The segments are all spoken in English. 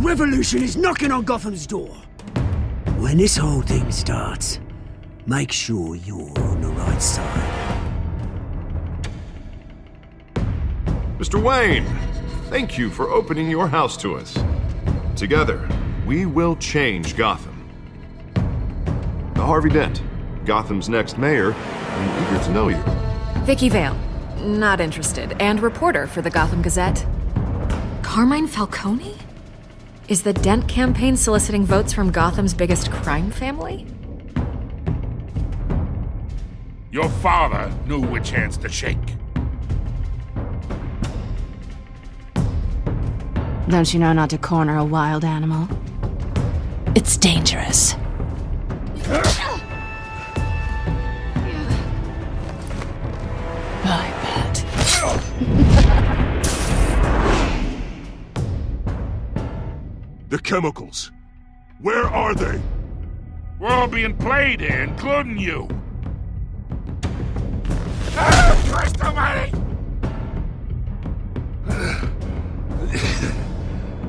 revolution is knocking on Gotham's door. When this whole thing starts, make sure you're on the right side. Mr. Wayne, thank you for opening your house to us. Together, we will change Gotham. Harvey Dent, Gotham's next mayor, I'm eager to know you. Vicky Vale, not interested, and reporter for the Gotham Gazette. Carmine Falcone? Is the Dent campaign soliciting votes from Gotham's biggest crime family? Your father knew which hands to shake. Don't you know not to corner a wild animal? It's dangerous. I bet. The chemicals. Where are they? We're all being played here, including you. Ah, Christ almighty!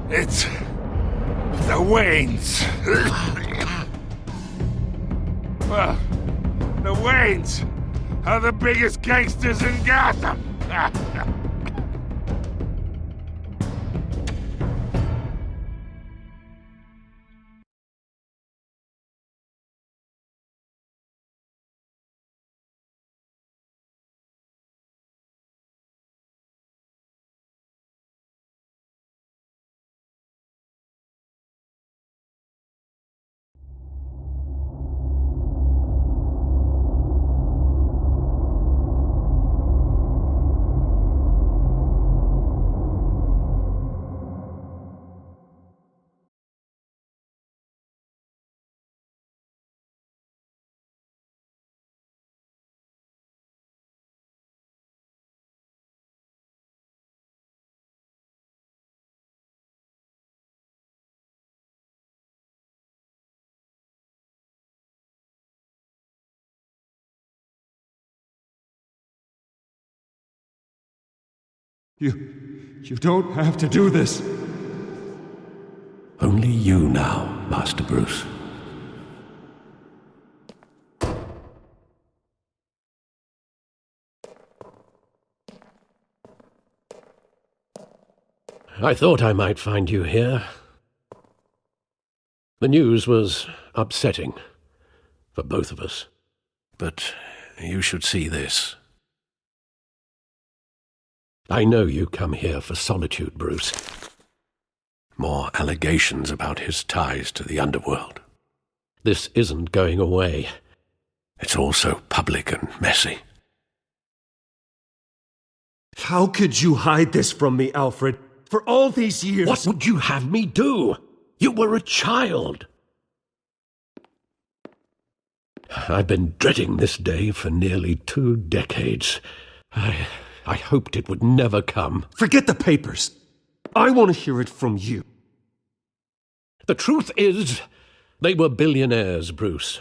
It's the Waynes. Well, the Waynes are the biggest gangsters in Gotham. You don't have to do this. Only you now, Master Bruce. I thought I might find you here. The news was upsetting for both of us. But you should see this. I know you come here for solitude, Bruce. More allegations about his ties to the underworld. This isn't going away. It's all so public and messy. How could you hide this from me, Alfred? For all these years... What would you have me do? You were a child. I've been dreading this day for nearly 2 decades. I hoped it would never come. Forget the papers. I want to hear it from you. The truth is, they were billionaires, Bruce.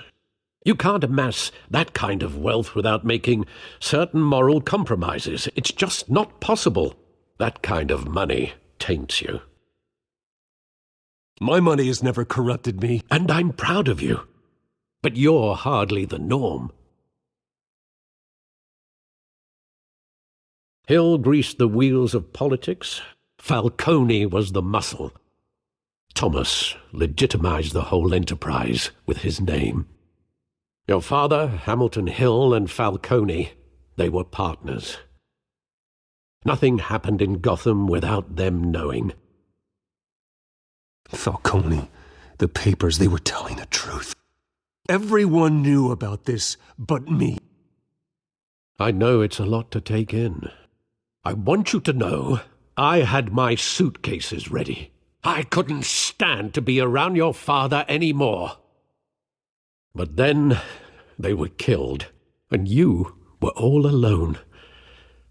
You can't amass that kind of wealth without making certain moral compromises. It's just not possible. That kind of money taints you. My money has never corrupted me. And I'm proud of you. But you're hardly the norm. Hill greased the wheels of politics. Falcone was the muscle. Thomas legitimized the whole enterprise with his name. Your father, Hamilton Hill, and Falcone, they were partners. Nothing happened in Gotham without them knowing. Falcone, the papers, they were telling the truth. Everyone knew about this but me. I know it's a lot to take in. I want you to know I had my suitcases ready. I couldn't stand to be around your father anymore. But then they were killed, and you were all alone.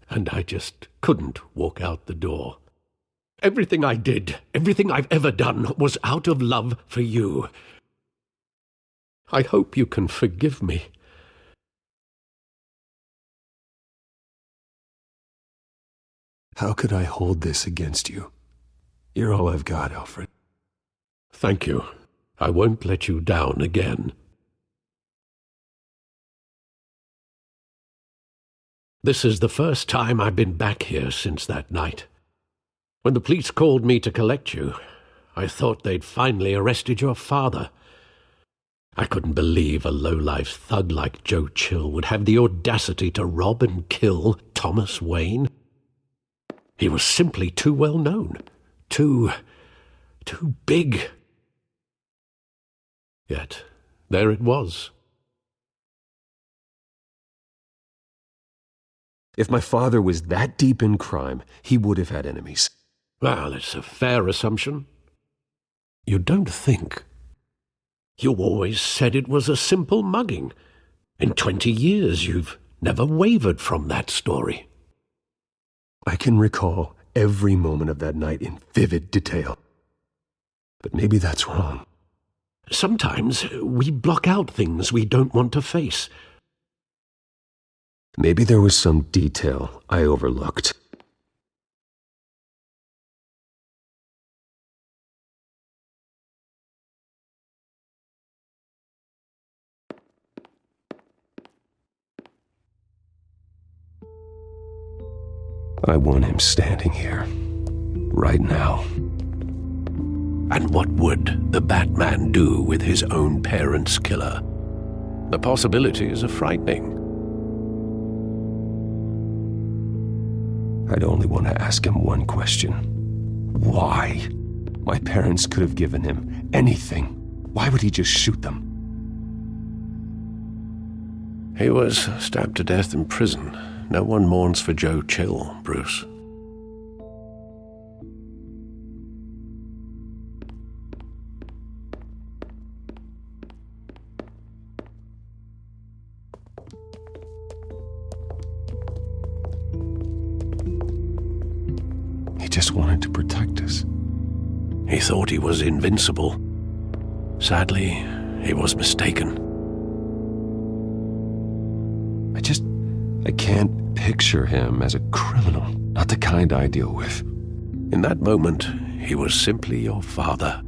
And I just couldn't walk out the door. Everything I did, everything I've ever done, was out of love for you. I hope you can forgive me. How could I hold this against you? You're all I've got, Alfred. Thank you. I won't let you down again. This is the first time I've been back here since that night. When the police called me to collect you, I thought they'd finally arrested your father. I couldn't believe a low-life thug like Joe Chill would have the audacity to rob and kill Thomas Wayne. He was simply too well known. Too big. Yet, there it was. If my father was that deep in crime, he would have had enemies. Well, it's a fair assumption. You don't think? You always said it was a simple mugging. In 20 years, you've never wavered from that story. I can recall every moment of that night in vivid detail. But maybe that's wrong. Sometimes we block out things we don't want to face. Maybe there was some detail I overlooked. I want him standing here, right now. And what would the Batman do with his own parents' killer? The possibilities are frightening. I'd only want to ask him one question. Why? My parents could have given him anything. Why would he just shoot them? He was stabbed to death in prison. No one mourns for Joe Chill, Bruce. He just wanted to protect us. He thought he was invincible. Sadly, he was mistaken. I can't picture him as a criminal, not the kind I deal with. In that moment, he was simply your father.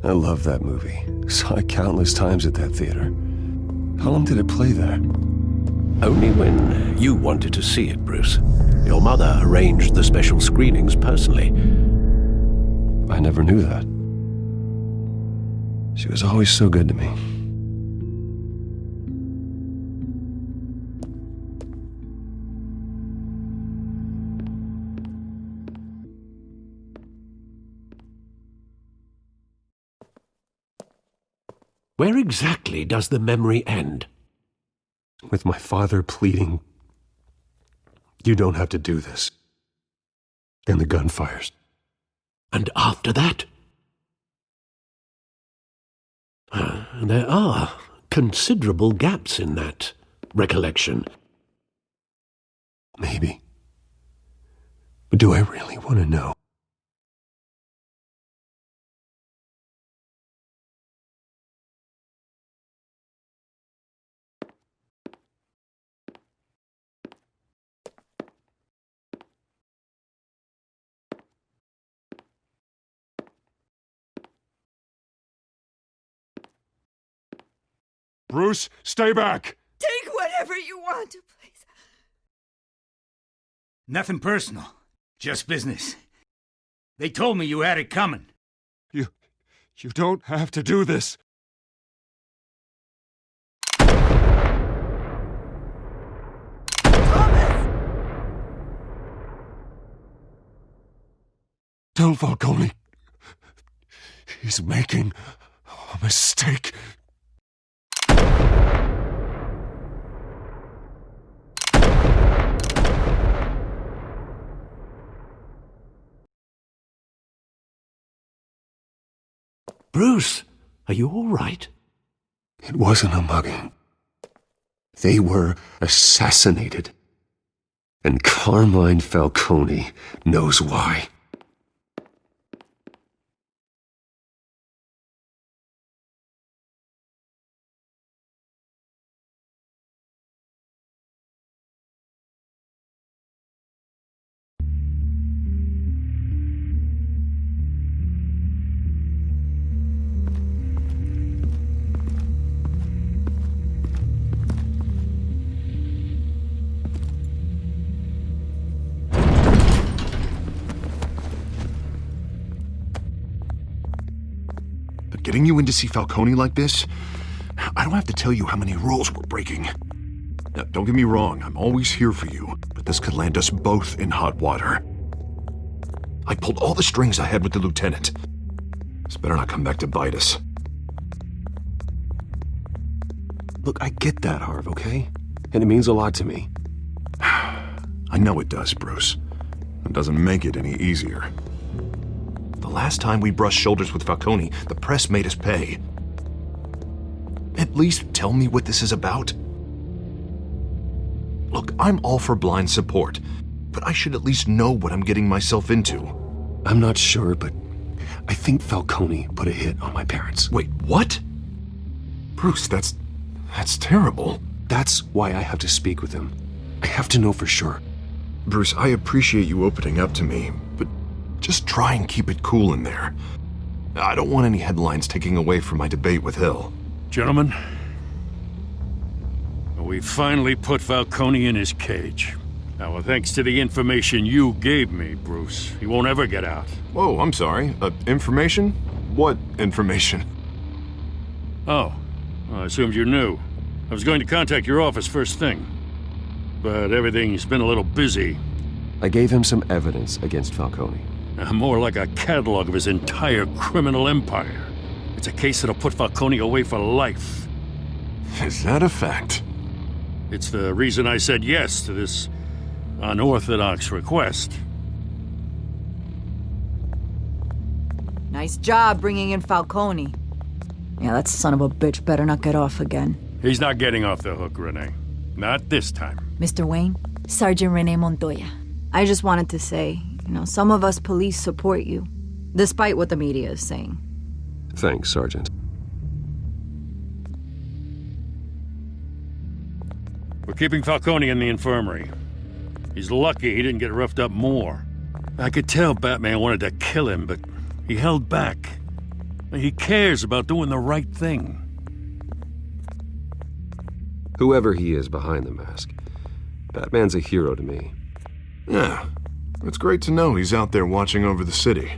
I love that movie. Saw it countless times at that theater. How long did it play there? Only when you wanted to see it, Bruce. Your mother arranged the special screenings personally. I never knew that. She was always so good to me. Where exactly does the memory end? With my father pleading, "You don't have to do this." And the gun fires. And after that? There are considerable gaps in that recollection. Maybe. But do I really want to know? Bruce, stay back! Take whatever you want, please. Nothing personal. Just business. They told me you had it coming. You don't have to do this. Tell Falcone. He's making a mistake. Bruce, are you all right? It wasn't a mugging. They were assassinated. And Carmine Falcone knows why. Getting you in to see Falcone like this? I don't have to tell you how many rules we're breaking. Now, don't get me wrong, I'm always here for you, but this could land us both in hot water. I pulled all the strings I had with the lieutenant. This better not come back to bite us. Look, I get that, Harv, okay? And it means a lot to me. I know it does, Bruce. It doesn't make it any easier. The last time we brushed shoulders with Falcone, the press made us pay. At least tell me what this is about. Look, I'm all for blind support, but I should at least know what I'm getting myself into. I'm not sure, but I think Falcone put a hit on my parents. Wait, what? Bruce, that's terrible. That's why I have to speak with him. I have to know for sure. Bruce, I appreciate you opening up to me, but just try and keep it cool in there. I don't want any headlines taking away from my debate with Hill. Gentlemen, we finally put Falcone in his cage. Now, thanks to the information you gave me, Bruce, he won't ever get out. Whoa, I'm sorry. Information? What information? Oh, I assumed you knew. I was going to contact your office first thing, but everything's been a little busy. I gave him some evidence against Falcone. More like a catalog of his entire criminal empire. It's a case that'll put Falcone away for life. Is that a fact? It's the reason I said yes to this unorthodox request. Nice job bringing in Falcone. Yeah, that son of a bitch better not get off again. He's not getting off the hook, Renee. Not this time. Mr. Wayne, Sergeant Renee Montoya. I just wanted to say, some of us police support you, despite what the media is saying. Thanks, Sergeant. We're keeping Falcone in the infirmary. He's lucky he didn't get roughed up more. I could tell Batman wanted to kill him, but he held back. He cares about doing the right thing. Whoever he is behind the mask, Batman's a hero to me. Yeah, it's great to know he's out there watching over the city.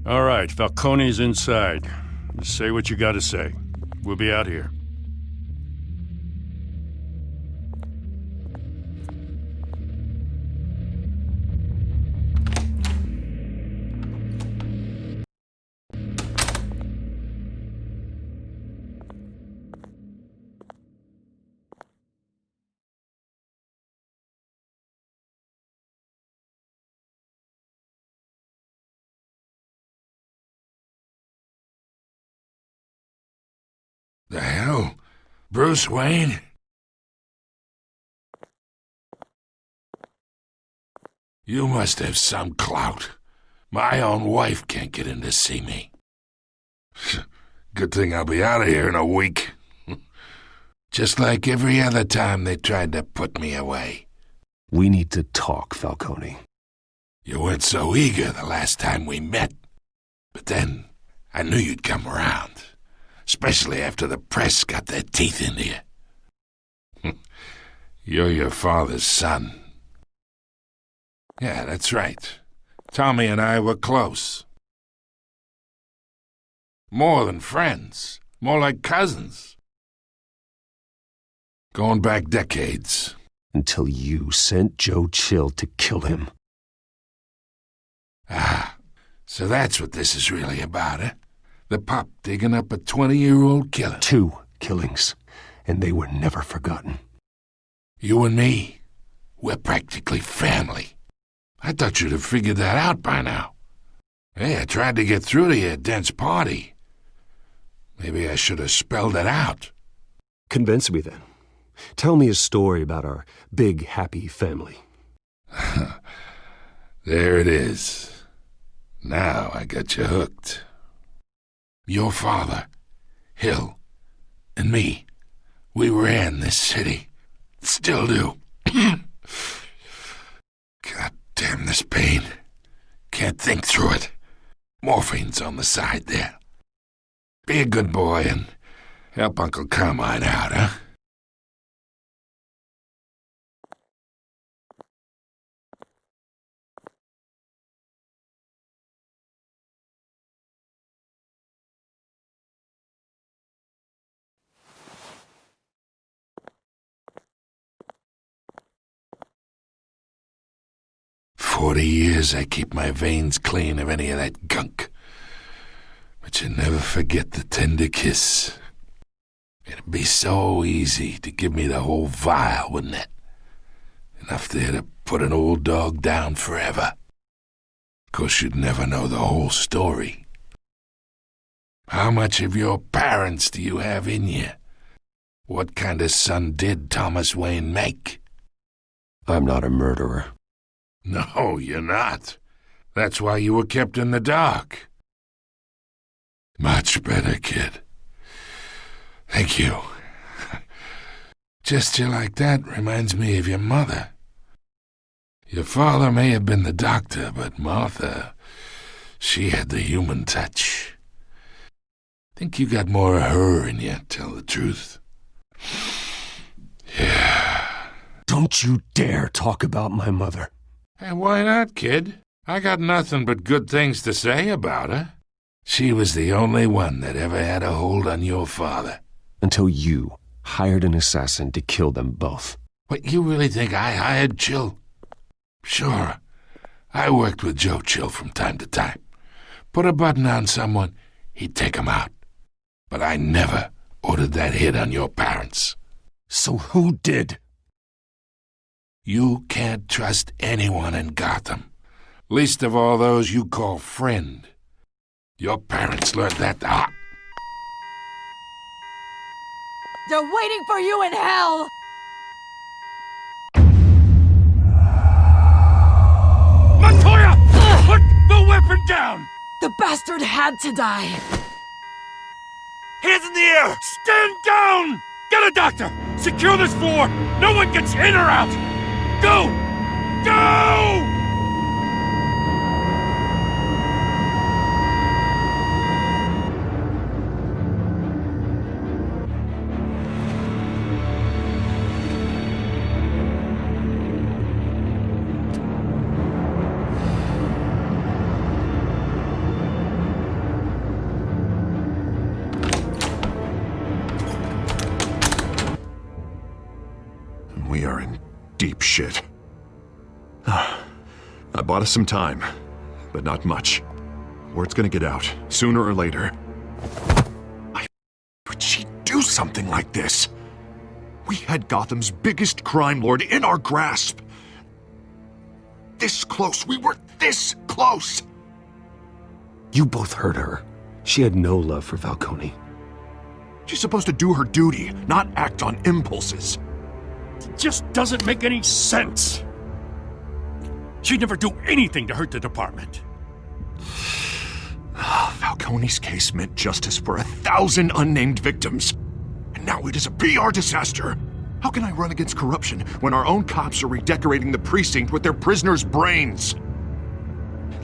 All right, Falcone's inside. Just say what you gotta say. We'll be out here. The hell? Bruce Wayne? You must have some clout. My own wife can't get in to see me. Good thing I'll be out of here in a week. Just like every other time they tried to put me away. We need to talk, Falcone. You weren't so eager the last time we met. But then, I knew you'd come around. Especially after the press got their teeth into you. You're your father's son. Yeah, that's right. Tommy and I were close. More than friends. More like cousins. Going back decades. Until you sent Joe Chill to kill him. Ah, so that's what this is really about, eh? The pup digging up a 20-year-old killer. 2 killings, and they were never forgotten. You and me, we're practically family. I thought you'd have figured that out by now. Hey, I tried to get through to your dense party. Maybe I should have spelled it out. Convince me then. Tell me a story about our big, happy family. There it is. Now I got you hooked. Your father, Hill, and me, we ran this city. Still do. God damn this pain. Can't think through it. Morphine's on the side there. Be a good boy and help Uncle Carmine out, huh? 40 years I keep my veins clean of any of that gunk. But you never forget the tender kiss. It'd be so easy to give me the whole vial, wouldn't it? Enough there to put an old dog down forever. Of course, you'd never know the whole story. How much of your parents do you have in you? What kind of son did Thomas Wayne make? I'm not a murderer. No, you're not. That's why you were kept in the dark. Much better, kid. Thank you. Gesture like that reminds me of your mother. Your father may have been the doctor, but Martha, she had the human touch. Think you got more of her in you, tell the truth. Yeah. Don't you dare talk about my mother. And why not, kid? I got nothing but good things to say about her. She was the only one that ever had a hold on your father. Until you hired an assassin to kill them both. What, you really think I hired Chill? Sure. I worked with Joe Chill from time to time. Put a button on someone, he'd take 'em out. But I never ordered that hit on your parents. So who did? You can't trust anyone in Gotham. Least of all those you call friend. Your parents learned that the hard... They're waiting for you in hell! Montoya! Put the weapon down! The bastard had to die! Hands in the air! Stand down! Get a doctor! Secure this floor! No one gets in or out! Go! Go! We are in deep shit. I bought us some time, but not much. Word's gonna get out, sooner or later. Why would she do something like this? We had Gotham's biggest crime lord in our grasp. This close, we were this close! You both hurt her. She had no love for Falcone. She's supposed to do her duty, not act on impulses. It just doesn't make any sense. She'd never do anything to hurt the department. Falcone's case meant justice for 1,000 unnamed victims. And now it is a PR disaster. How can I run against corruption when our own cops are redecorating the precinct with their prisoners' brains?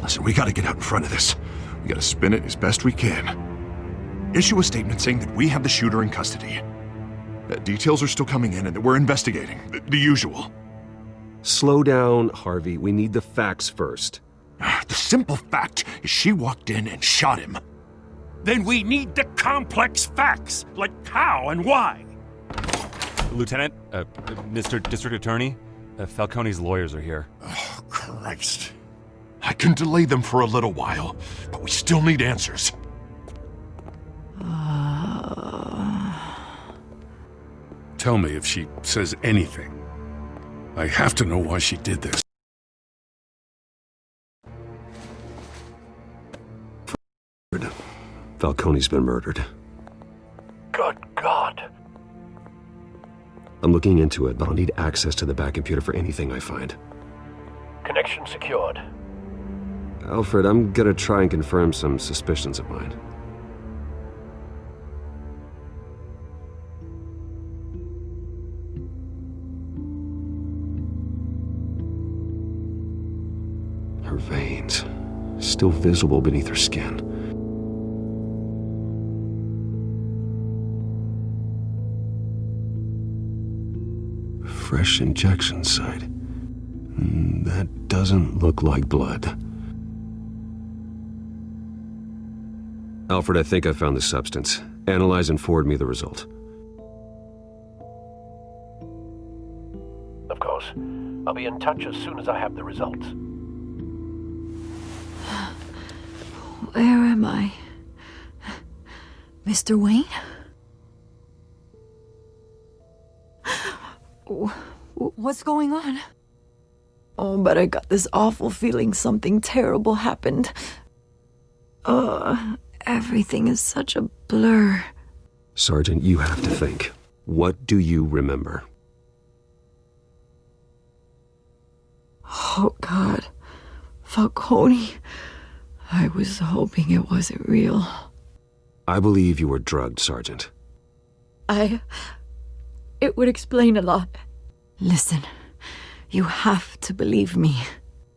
Listen, we gotta get out in front of this. We gotta spin it as best we can. Issue a statement saying that we have the shooter in custody. Details are still coming in and that we're investigating. The usual. Slow down, Harvey. We need the facts first. The simple fact is she walked in and shot him. Then we need the complex facts, like how and why. Lieutenant, Mr. District Attorney, Falcone's lawyers are here. Oh, Christ. I can delay them for a little while, but we still need answers. Tell me if she says anything. I have to know why she did this. Falcone's been murdered. Good God. I'm looking into it, but I'll need access to the back computer for anything I find. Connection secured. Alfred, I'm gonna try and confirm some suspicions of mine. Her veins, still visible beneath her skin. Fresh injection site. That doesn't look like blood. Alfred, I think I found the substance. Analyze and forward me the result. Of course. I'll be in touch as soon as I have the results. Where am I? Mr. Wayne? What's going on? Oh, but I got this awful feeling something terrible happened. Everything is such a blur. Sergeant, you have to think. What do you remember? Oh, God. Falcone. I was hoping it wasn't real. I believe you were drugged, Sergeant. It would explain a lot. Listen, you have to believe me.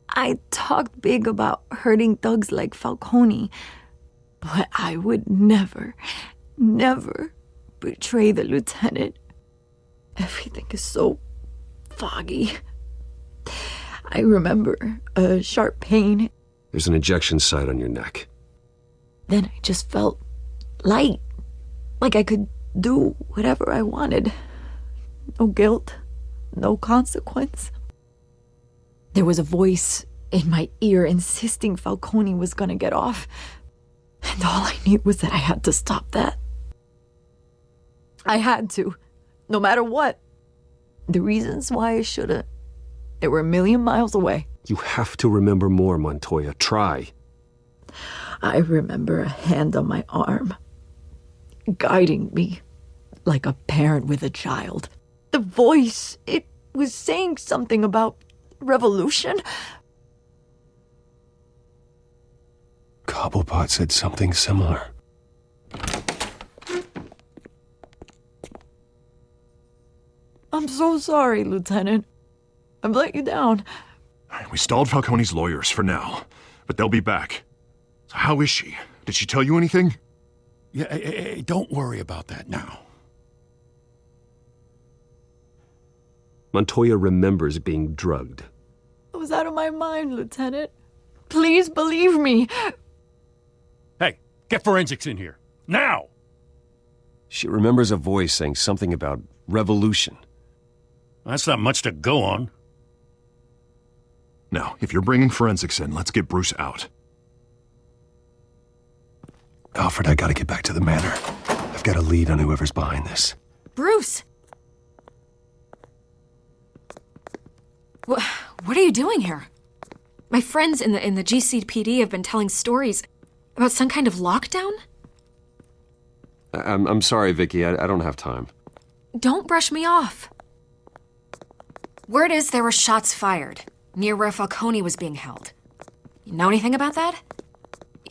I talked big about hurting thugs like Falcone, but I would never betray the lieutenant. Everything is so foggy. I remember a sharp pain. There's an injection site on your neck. Then I just felt light, like I could do whatever I wanted. No guilt, no consequence. There was a voice in my ear insisting Falcone was gonna get off. And all I knew was that I had to stop that. I had to, no matter what. The reasons why I should've, they were a million miles away. You have to remember more, Montoya. Try. I remember a hand on my arm, guiding me like a parent with a child. The voice, it was saying something about revolution. Cobblepot said something similar. I'm so sorry, Lieutenant. I've let you down. We stalled Falcone's lawyers for now, but they'll be back. So how is she? Did she tell you anything? Yeah, hey, don't worry about that now. Montoya remembers being drugged. I was out of my mind, Lieutenant. Please believe me. Hey, get forensics in here. Now! She remembers a voice saying something about revolution. That's not much to go on. Now, if you're bringing forensics in, let's get Bruce out. Alfred, I gotta get back to the manor. I've got a lead on whoever's behind this. Bruce! What are you doing here? My friends in the GCPD have been telling stories about some kind of lockdown? I'm sorry, Vicky. I don't have time. Don't brush me off. Word is there were shots fired near where Falcone was being held. You know anything about that?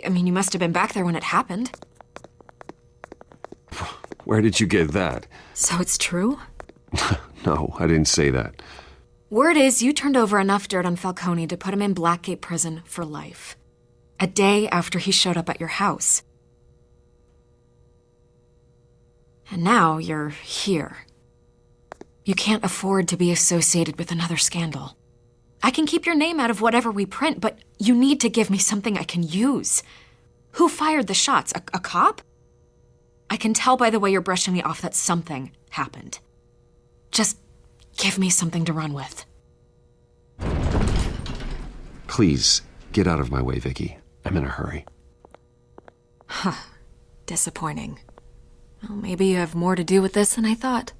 I mean, you must have been back there when it happened. Where did you get that? So it's true? No, I didn't say that. Word is you turned over enough dirt on Falcone to put him in Blackgate Prison for life. A day after he showed up at your house. And now you're here. You can't afford to be associated with another scandal. I can keep your name out of whatever we print, but you need to give me something I can use. Who fired the shots? A cop? I can tell by the way you're brushing me off that something happened. Just give me something to run with. Please, get out of my way, Vicky. I'm in a hurry. Huh. Disappointing. Well, maybe you have more to do with this than I thought.